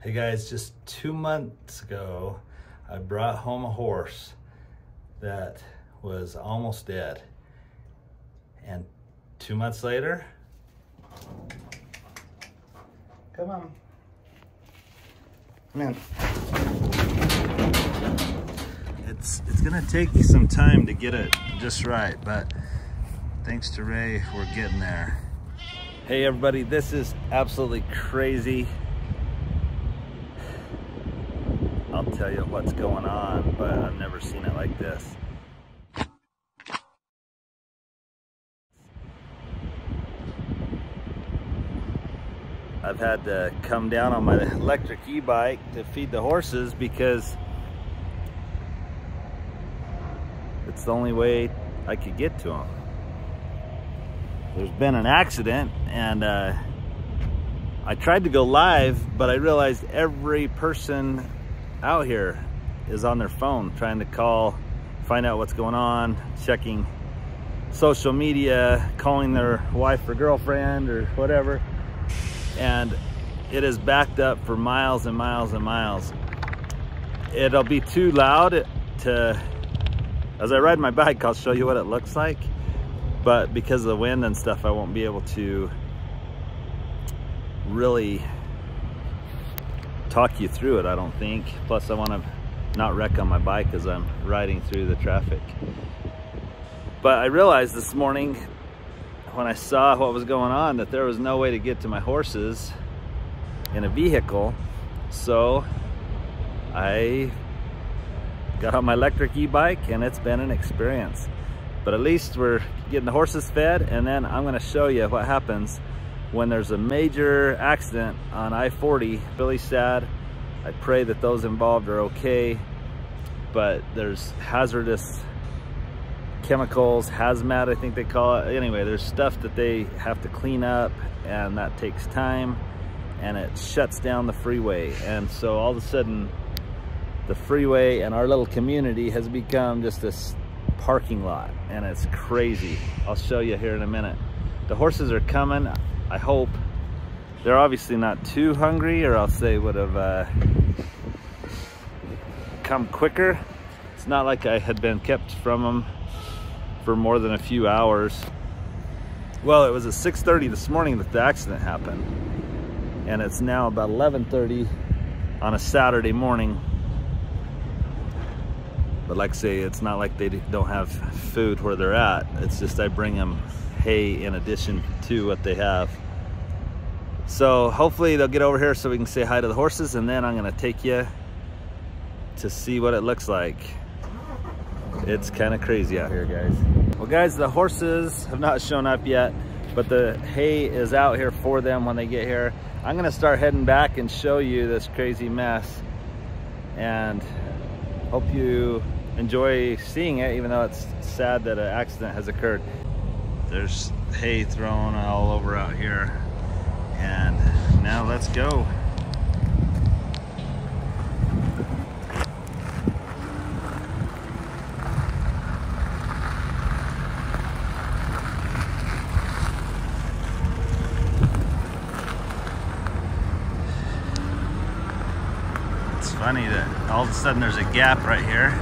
Hey guys, just 2 months ago, I brought home a horse that was almost dead. And 2 months later, come on. Come in. It's gonna take some time to get it just right, but thanks to Ray, we're getting there. Hey everybody, this is absolutely crazy. I'll tell you what's going on, but I've never seen it like this. I've had to come down on my electric e-bike to feed the horses because it's the only way I could get to them. There's been an accident and I tried to go live, but I realized every person out here is on their phone trying to call, find out what's going on, checking social media, calling their wife or girlfriend or whatever. And it is backed up for miles and miles and miles. It'll be too loud to, as I ride my bike, I'll show you what it looks like. But because of the wind and stuff, I won't be able to really talk you through it, I don't think. Plus I want to not wreck on my bike as I'm riding through the traffic. But I realized this morning when I saw what was going on that there was no way to get to my horses in a vehicle. So I got on my electric e-bike and it's been an experience. But at least we're getting the horses fed, and then I'm gonna show you what happens when there's a major accident on I-40. Really sad. I pray that those involved are okay, but there's hazardous chemicals, hazmat I think they call it. Anyway, there's stuff that they have to clean up, and that takes time, and it shuts down the freeway. And so all of a sudden the freeway and our little community has become just this parking lot, and it's crazy. I'll show you here in a minute. The horses are coming. I hope they're obviously not too hungry, or else they would have come quicker. It's not like I had been kept from them for more than a few hours. Well, it was at 6:30 this morning that the accident happened, and it's now about 11:30 on a Saturday morning. But like I say, it's not like they don't have food where they're at. It's just I bring them hay in addition to what they have. So hopefully they'll get over here so we can say hi to the horses, and then I'm gonna take you to see what it looks like. It's kind of crazy out here, guys. Well guys, the horses have not shown up yet, but the hay is out here for them when they get here. I'm gonna start heading back and show you this crazy mess, and hope you enjoy seeing it, even though it's sad that an accident has occurred. There's hay thrown all over out here, and now let's go. It's funny that all of a sudden there's a gap right here.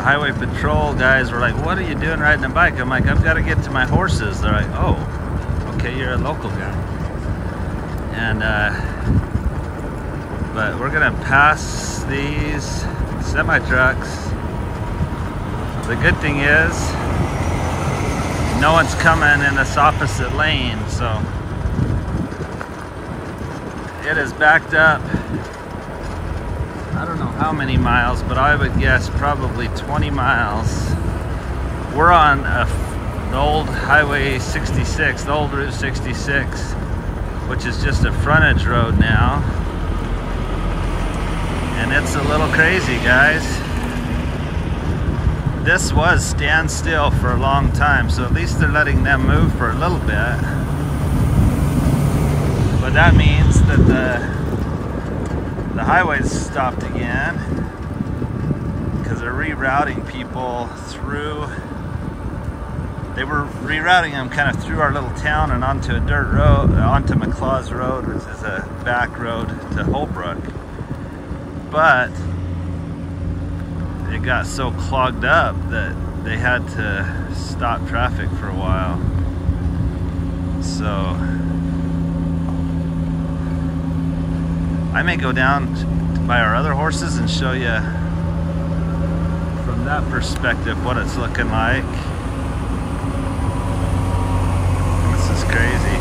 Highway patrol guys were like, what are you doing riding a bike? I'm like, I've got to get to my horses. They're like, oh, okay, you're a local guy. And but we're gonna pass these semi trucks. The good thing is no one's coming in this opposite lane, so it is backed up. I don't know how many miles, but I would guess probably 20 miles. We're on the old Highway 66, the old Route 66, which is just a frontage road now. And it's a little crazy, guys. this was standstill for a long time, so at least they're letting them move for a little bit. But that means that the highway's stopped again because they're rerouting people through. They were rerouting them kind of through our little town and onto a dirt road, onto McClaw's Road, which is a back road to Holbrook. But it got so clogged up that they had to stop traffic for a while. So I may go down by our other horses and show you from that perspective what it's looking like. This is crazy.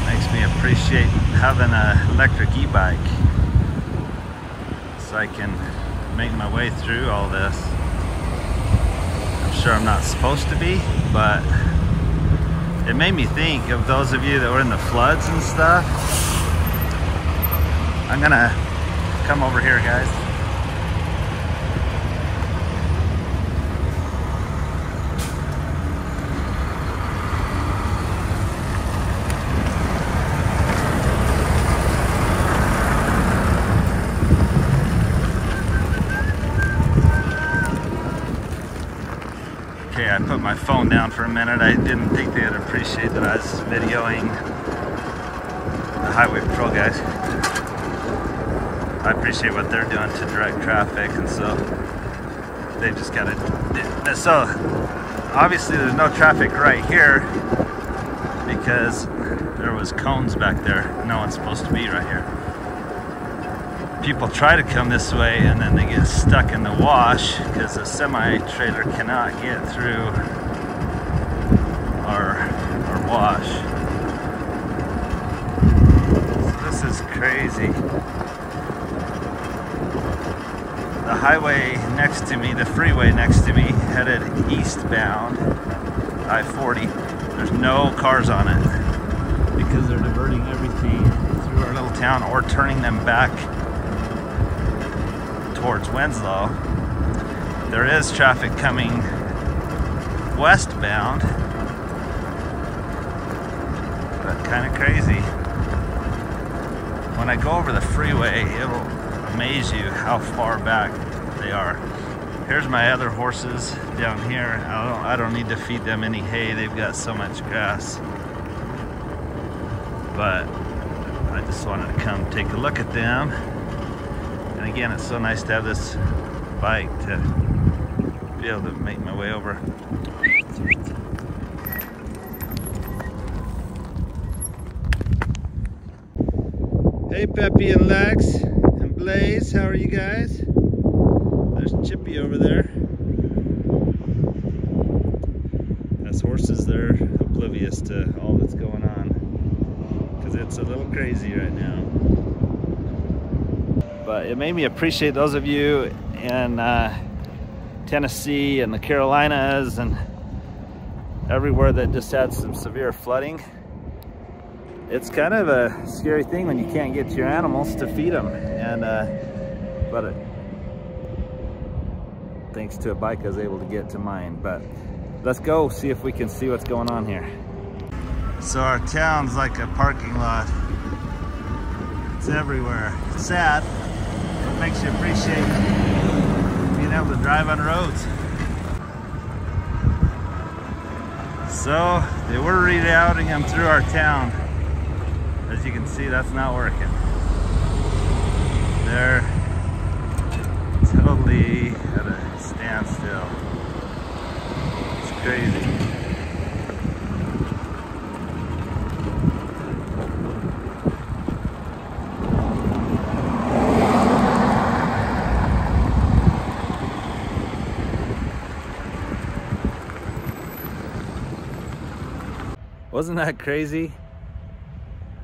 Makes me appreciate having an electric e-bike, so I can make my way through all this. I'm sure I'm not supposed to be, but it made me think of those of you that were in the floods and stuff. I'm gonna come over here, guys. Okay, I put my phone down for a minute. I didn't think they'd appreciate that I was videoing the highway patrol guys. I appreciate what they're doing to direct traffic, and so they just got to. So obviously there's no traffic right here because there was cones back there. No one's supposed to be right here. People try to come this way and then they get stuck in the wash because the semi-trailer cannot get through our wash. So this is crazy. The highway next to me, the freeway next to me, headed eastbound, I-40. There's no cars on it because they're diverting everything through our little town or turning them back towards Winslow. There is traffic coming westbound, but kind of crazy. When I go over the freeway, it'll amaze you how far back they are. Here's my other horses down here. I don't need to feed them any hay. They've got so much grass. But I just wanted to come take a look at them. And again, it's so nice to have this bike to be able to make my way over. Hey Peppy and Lex and Blaze, how are you guys? There's Chippy over there. As horses, they're oblivious to all that's going on because it's a little crazy right now. But it made me appreciate those of you in Tennessee and the Carolinas and everywhere that just had some severe flooding. It's kind of a scary thing when you can't get to your animals to feed them, and but thanks to a bike I was able to get to mine. But let's go see if we can see what's going on here. So our town's like a parking lot. It's everywhere. It's sad. It makes you appreciate being able to drive on roads. So they were rerouting them through our town. As you can see, that's not working. They're totally at a standstill. It's crazy. Wasn't that crazy?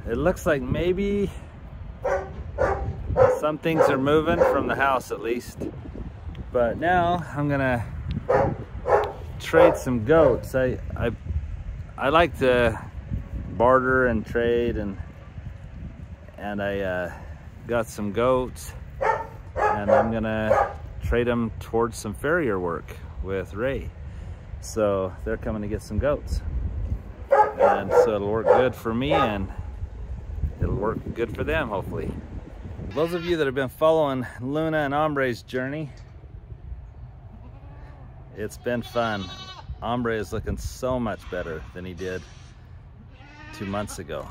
It looks like maybe some things are moving from the house at least. But now I'm gonna trade some goats. I like to barter and trade, and I got some goats, and I'm gonna trade them towards some farrier work with Ray. So they're coming to get some goats. And so it'll work good for me and it'll work good for them, hopefully. Those of you that have been following Luna and Hombre's journey, it's been fun. Hombre is looking so much better than he did 2 months ago.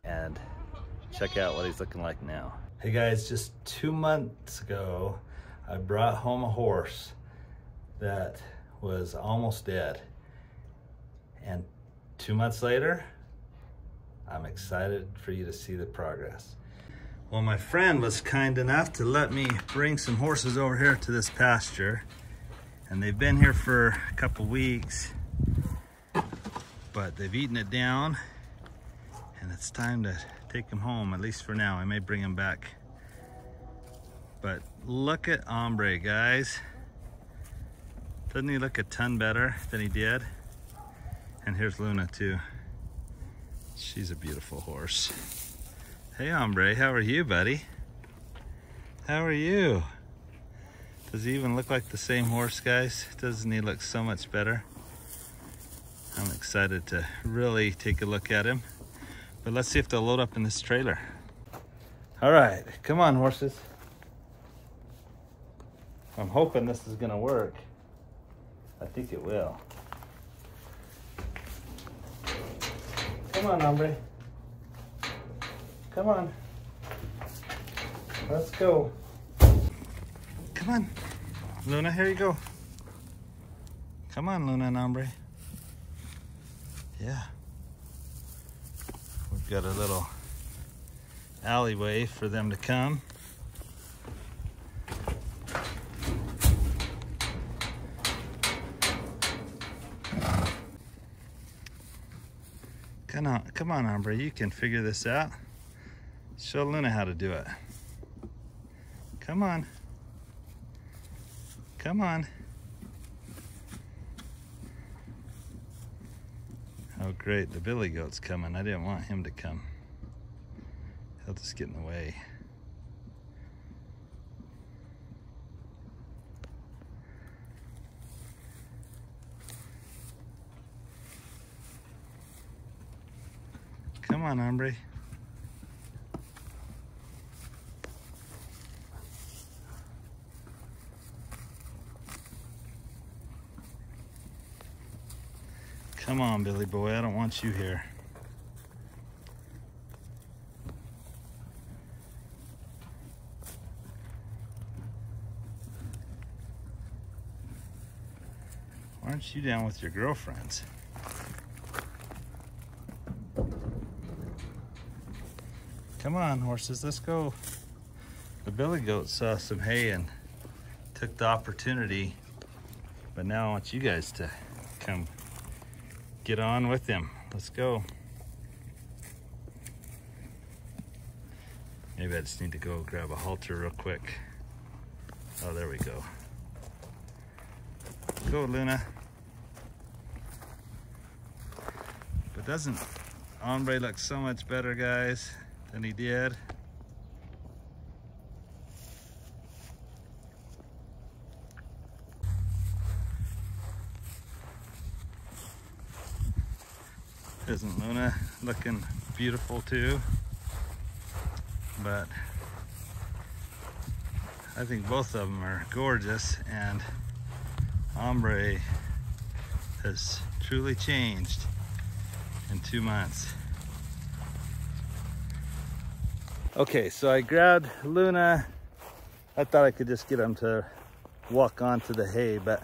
And check out what he's looking like now. Hey guys, just 2 months ago, I brought home a horse that was almost dead. And 2 months later, I'm excited for you to see the progress. Well, my friend was kind enough to let me bring some horses over here to this pasture. And they've been here for a couple weeks, but they've eaten it down. And it's time to take them home, at least for now. I may bring them back. But look at Hombre, guys. Doesn't he look a ton better than he did? And here's Luna too. She's a beautiful horse. Hey Hombre, how are you, buddy? How are you? Does he even look like the same horse, guys? Doesn't he look so much better? I'm excited to really take a look at him. But let's see if they'll load up in this trailer. All right, come on, horses. I'm hoping this is gonna work. I think it will. Come on, Hombre. Come on. Let's go. Come on. Luna, here you go. Come on, Luna and Hombre. Yeah. We've got a little alleyway for them to come. Come on, Hombre, you can figure this out. Show Luna how to do it. Come on. Come on. Oh great, the billy goat's coming. I didn't want him to come. He'll just get in the way. Come on, Hombre. Come on, Billy boy, I don't want you here. Why aren't you down with your girlfriends? Come on, horses, let's go. The billy goat saw some hay and took the opportunity, but now I want you guys to come get on with him. Let's go. Maybe I just need to go grab a halter real quick. Oh, there we go. Go, Luna. But doesn't Hombre look so much better, guys, than he did? Isn't Luna looking beautiful too? But I think both of them are gorgeous, and Hombre has truly changed in 2 months. Okay, so I grabbed Luna. I thought I could just get him to walk onto the hay, but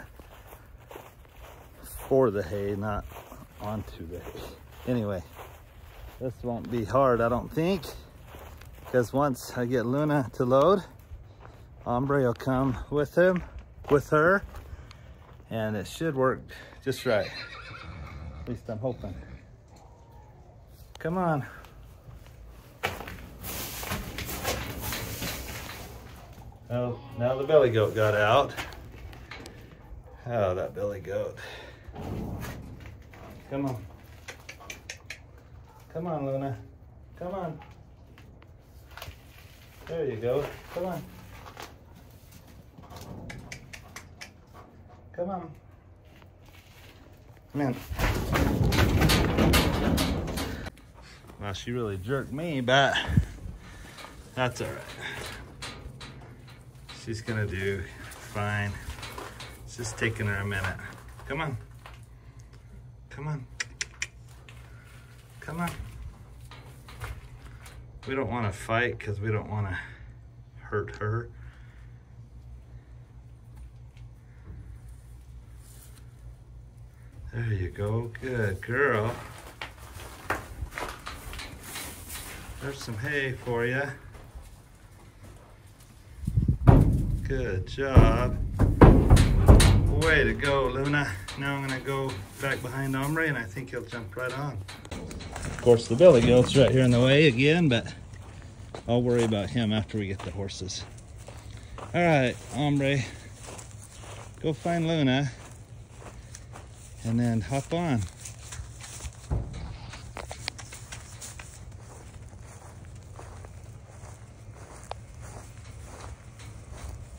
for the hay, not onto the hay. Anyway, this won't be hard, I don't think, because once I get Luna to load, Hombre will come with him, with her, and it should work just right. At least I'm hoping. Come on. Now the billy goat got out. Oh, that billy goat. Come on. Come on, Luna. Come on. There you go. Come on. Come on. Come in. Well, she really jerked me, but that's all right. She's gonna do fine. It's just taking her a minute. Come on. Come on. Come on. We don't want to fight because we don't want to hurt her. There you go. Good girl. There's some hay for you. Good job. Way to go, Luna. Now I'm gonna go back behind Ombre and I think he'll jump right on. Of course, the billy goat's right here in the way again, but I'll worry about him after we get the horses. All right, Ombre, go find Luna and then hop on.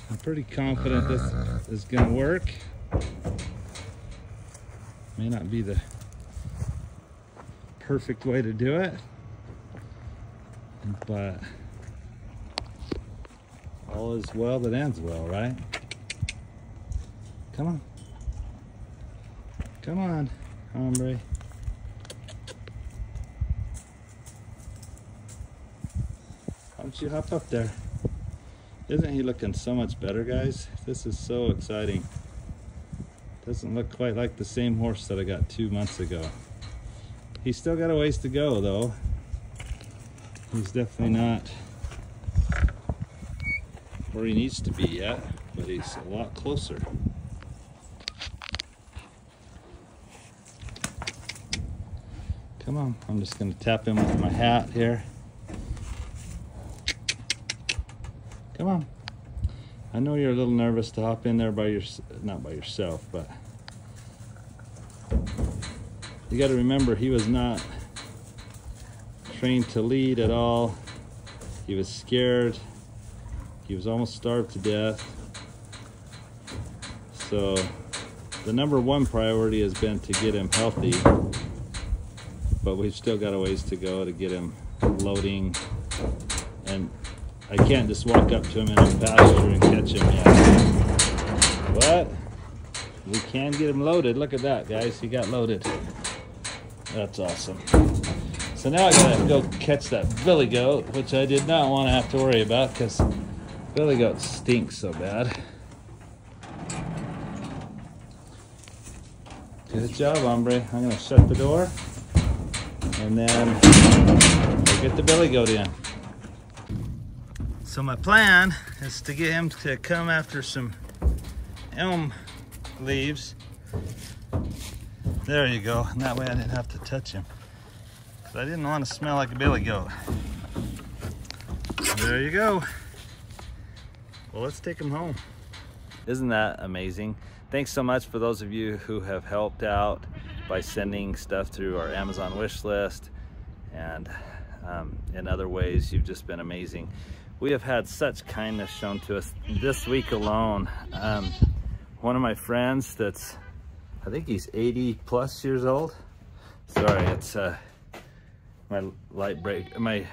I'm pretty confident this is gonna work. May not be the perfect way to do it, but all is well that ends well, right? Come on. Come on, Ombre. Why don't you hop up there? Isn't he looking so much better, guys? This is so exciting. Doesn't look quite like the same horse that I got 2 months ago. He's still got a ways to go, though. He's definitely not where he needs to be yet, but he's a lot closer. Come on, I'm just gonna tap him with my hat here. Come on. I know you're a little nervous to hop in there by not by yourself, but you got to remember he was not trained to lead at all. He was scared. He was almost starved to death. So the #1 priority has been to get him healthy, but we've still got a ways to go to get him loading, and I can't just walk up to him in a pasture and catch him yet. But we can get him loaded. Look at that, guys. He got loaded. That's awesome. So now I gotta go catch that billy goat, which I did not want to have to worry about because billy goat stinks so bad. Good job, Ombre. I'm gonna shut the door and then we'll get the billy goat in. So my plan is to get him to come after some elm leaves. There you go, and that way I didn't have to touch him. Because I didn't want to smell like a billy goat. There you go. Well, let's take him home. Isn't that amazing? Thanks so much for those of you who have helped out by sending stuff through our Amazon wish list, and in other ways. You've just been amazing. We have had such kindness shown to us this week alone. One of my friends that's, I think he's 80+ years old. Sorry, it's my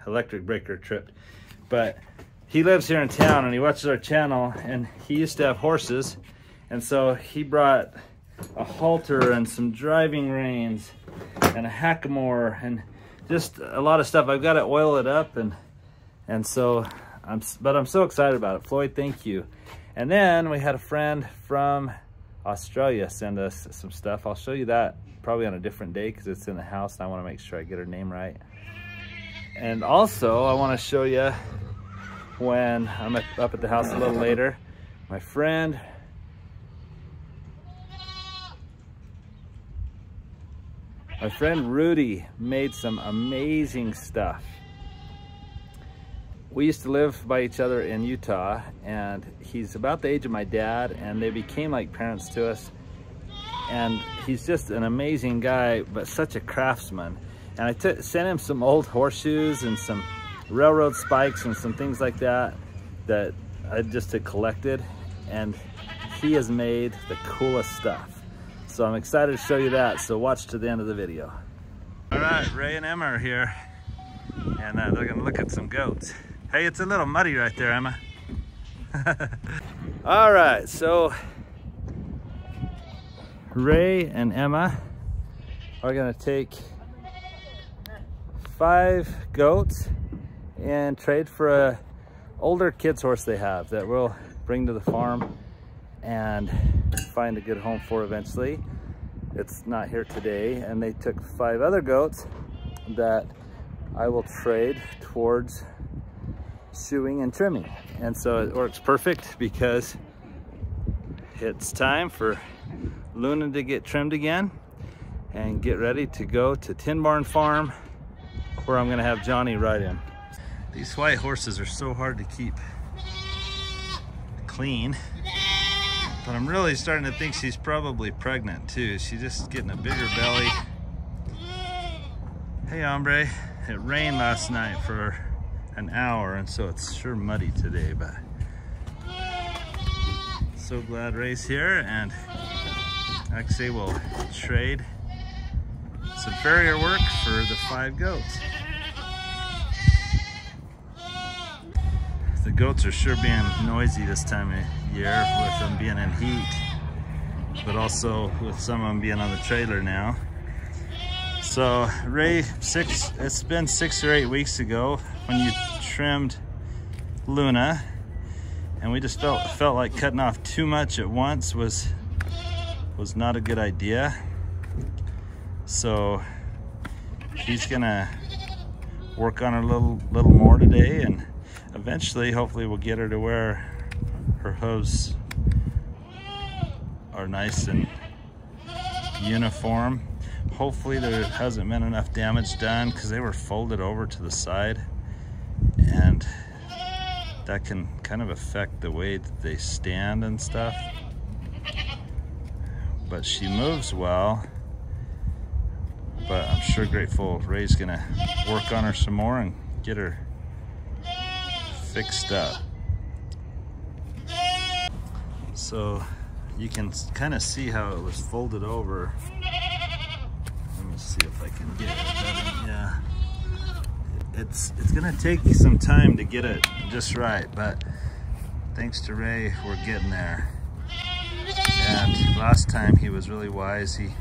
electric breaker tripped. But he lives here in town and he watches our channel, and he used to have horses. And so he brought a halter and some driving reins and a hackamore and just a lot of stuff. I've got to oil it up, and so I'm so excited about it. Floyd, thank you. And then we had a friend from Australia send us some stuff. I'll show you that probably on a different day because it's in the house and I want to make sure I get her name right. And also I want to show you when I'm up at the house a little later, my friend Rudy made some amazing stuff. We used to live by each other in Utah, and he's about the age of my dad, and they became like parents to us. And he's just an amazing guy, but such a craftsman. And I sent him some old horseshoes and some railroad spikes and some things like that that I just had collected, and he has made the coolest stuff. So I'm excited to show you that, so watch to the end of the video. All right, Ray and Emma are here, and they're gonna look at some goats. Hey, it's a little muddy right there, Emma. All right, so Ray and Emma are gonna take 5 goats and trade for a older kids horse they have that we'll bring to the farm and find a good home for eventually. It's not here today, and they took 5 other goats that I will trade towards shoeing and trimming. And so it works perfect because it's time for Luna to get trimmed again and get ready to go to Tin Barn Farm, where I'm gonna have Johnny ride him. These white horses are so hard to keep clean, but I'm really starting to think she's probably pregnant too. She's just getting a bigger belly. Hey, hombre, it rained last night for an hour, and so it's sure muddy today, but so glad Ray's here, and actually we'll trade some farrier work for the 5 goats. The goats are sure being noisy this time of year with them being in heat, but also with some of them being on the trailer now. So Ray, it's been 6 or 8 weeks ago when you trimmed Luna, and we just felt like cutting off too much at once was not a good idea. So she's gonna work on her little more today, and eventually hopefully we'll get her to where her hooves are nice and uniform. Hopefully there hasn't been enough damage done, because they were folded over to the side, and that can kind of affect the way that they stand and stuff. But she moves well, but I'm sure grateful Ray's gonna work on her some more and get her fixed up. So you can kind of see how it was folded over. Let me see if I can get it. Yeah, it's gonna take some time to get it just right, but thanks to Ray, we're getting there. And last time he was really wise. He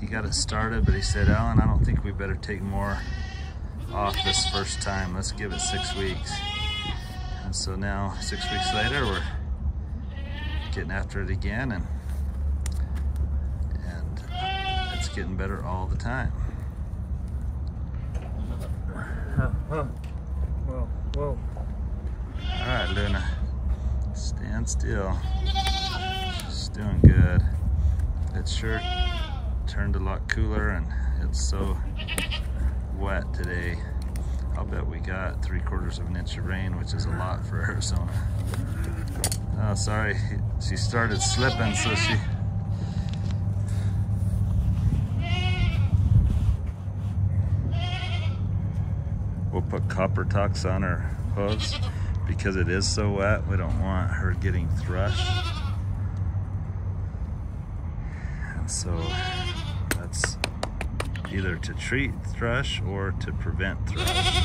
got it started, but he said, Alan, I don't think we better take more off this first time. Let's give it 6 weeks. And so now, 6 weeks later, we're getting after it again, and it's getting better all the time. Whoa. All right, Luna, stand still. She's doing good. It sure turned a lot cooler, and it's so wet today. I'll bet we got 3/4 of an inch of rain, which is a lot for Arizona. Oh, sorry, she started slipping, so she... We'll put copper tocks on her hooves because it is so wet. We don't want her getting thrushed. And so that's either to treat thrush or to prevent thrush.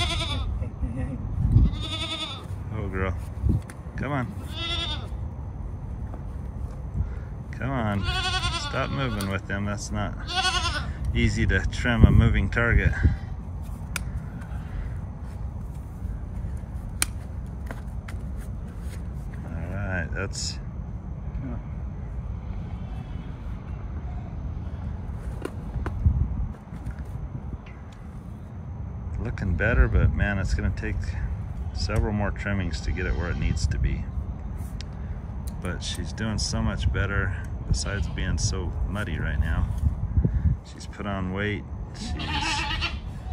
Oh, girl. Come on. Come on. Stop moving with them. That's not easy to trim a moving target. All right, that's... looking better, but man, it's gonna take several more trimmings to get it where it needs to be. But she's doing so much better, besides being so muddy right now. She's put on weight, she's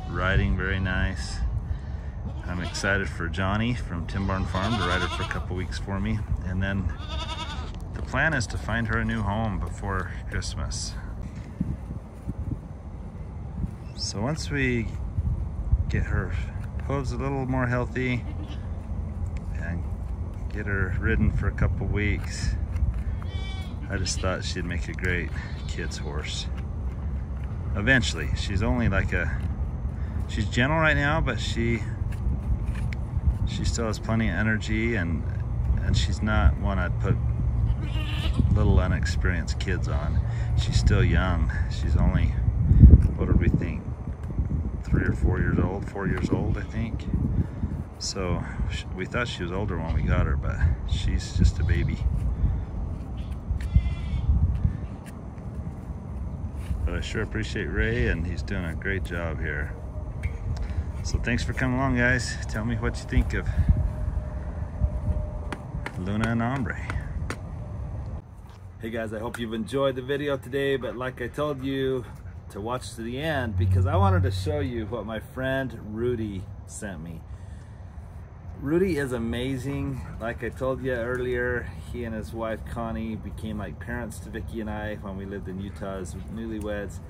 riding very nice. I'm excited for Johnny from Tim Barn Farm to ride her for a couple weeks for me. And then the plan is to find her a new home before Christmas. So once we get her hooves a little more healthy and get her ridden for a couple weeks, I just thought she'd make a great kid's horse. Eventually. She's only like she's gentle right now, but she still has plenty of energy, and she's not one I'd put little unexperienced kids on. She's still young. She's only, what did we think, 3 or 4 years old? 4 years old, I think. So we thought she was older when we got her, but she's just a baby. But I sure appreciate Ray, and he's doing a great job here. So thanks for coming along, guys. Tell me what you think of Luna and Ombre. Hey guys, I hope you've enjoyed the video today, but like I told you to watch to the end because I wanted to show you what my friend Rudy sent me. Rudy is amazing. Like I told you earlier, he and his wife Connie became like parents to Vicky and I when we lived in Utah as newlyweds,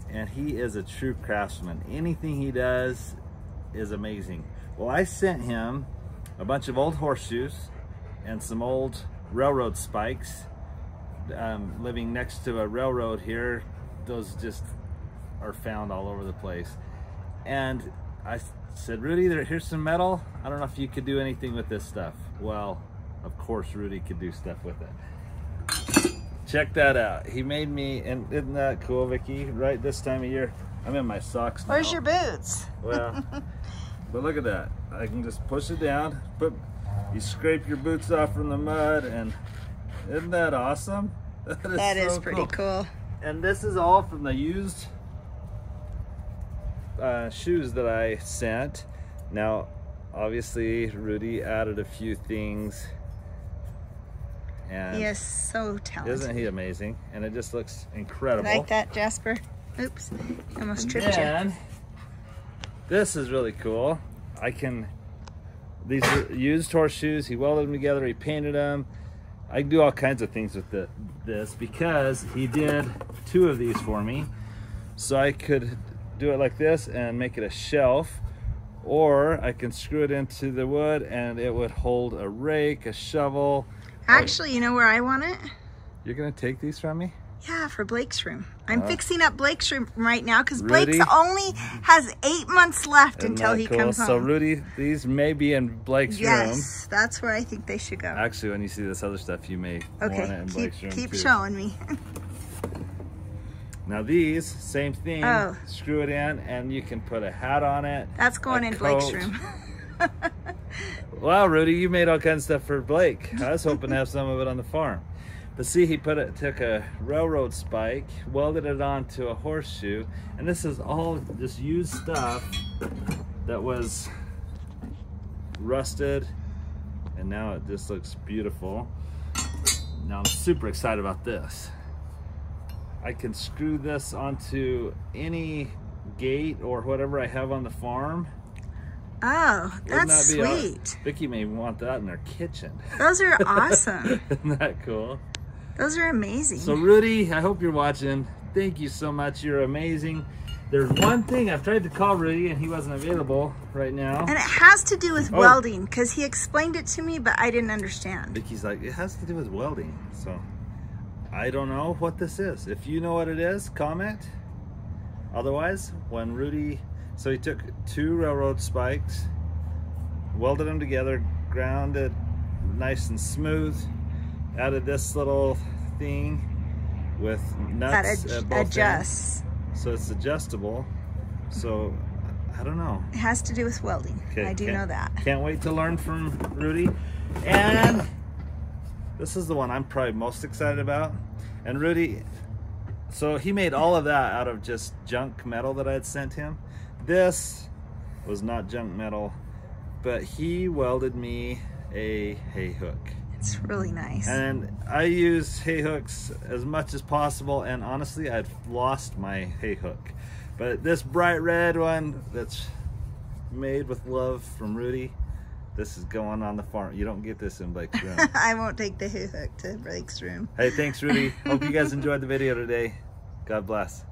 and he is a true craftsman. Anything he does is amazing. Well, I sent him a bunch of old horseshoes and some old railroad spikes. Living next to a railroad here, those just are found all over the place. And I said, Rudy, here's some metal. I don't know if you could do anything with this stuff. Well, of course Rudy could do stuff with it. Check that out. He made me, and isn't that cool, Vicky? Right this time of year, I'm in my socks now. Where's your boots? Well, but look at that. I can just push it down, you scrape your boots off from the mud, and isn't that awesome? That is pretty cool. And this is all from the used shoes that I sent. Now, obviously, Rudy added a few things. And he is so talented. Isn't he amazing? And it just looks incredible. Like that, Jasper? Oops, I almost tripped you. This is really cool. These are used horseshoes. He welded them together, he painted them. I can do all kinds of things with this because he did 2 of these for me. So I could do it like this and make it a shelf, or I can screw it into the wood and it would hold a rake, a shovel. Actually, you know where I want it? You're gonna take these from me? Yeah, for Blake's room. I'm fixing up Blake's room right now because Blake's only has 8 months left until he comes home. So Rudy, these may be in Blake's room. Yes, that's where I think they should go. Actually, when you see this other stuff, you may want it in Blake's room keep too. showing me. Now these, same thing, screw it in and you can put a hat on it. That's going in Blake's room. Wow, Rudy, you made all kinds of stuff for Blake. I was hoping to have some of it on the farm. But see, he took a railroad spike, welded it onto a horseshoe, and this is all just used stuff that was rusted, and now it just looks beautiful. Now I'm super excited about this. I can screw this onto any gate or whatever I have on the farm. Oh, that's sweet. Vicky may want that in her kitchen. Those are awesome. Isn't that cool? Those are amazing. So Rudy, I hope you're watching. Thank you so much. You're amazing. There's one thing, I've tried to call Rudy and he wasn't available right now. And it has to do with welding because he explained it to me, but I didn't understand. Vicky's like, it has to do with welding. So I don't know what this is. If you know what it is, comment. Otherwise, when Rudy, so he took 2 railroad spikes, welded them together, ground it nice and smooth, added this little thing with nuts that adjusts. So it's adjustable. So I don't know. It has to do with welding. Okay, I do know that. Can't wait to learn from Rudy. And this is the one I'm probably most excited about. And Rudy, so he made all of that out of just junk metal that I had sent him. This was not junk metal, but he welded me a hay hook. It's really nice. And I use hay hooks as much as possible, and honestly, I've lost my hay hook. But this bright red one, that's made with love from Rudy. This is going on the farm. You don't get this in Blake's room. I won't take the hook to Blake's room. Hey, thanks, Rudy. Hope you guys enjoyed the video today. God bless.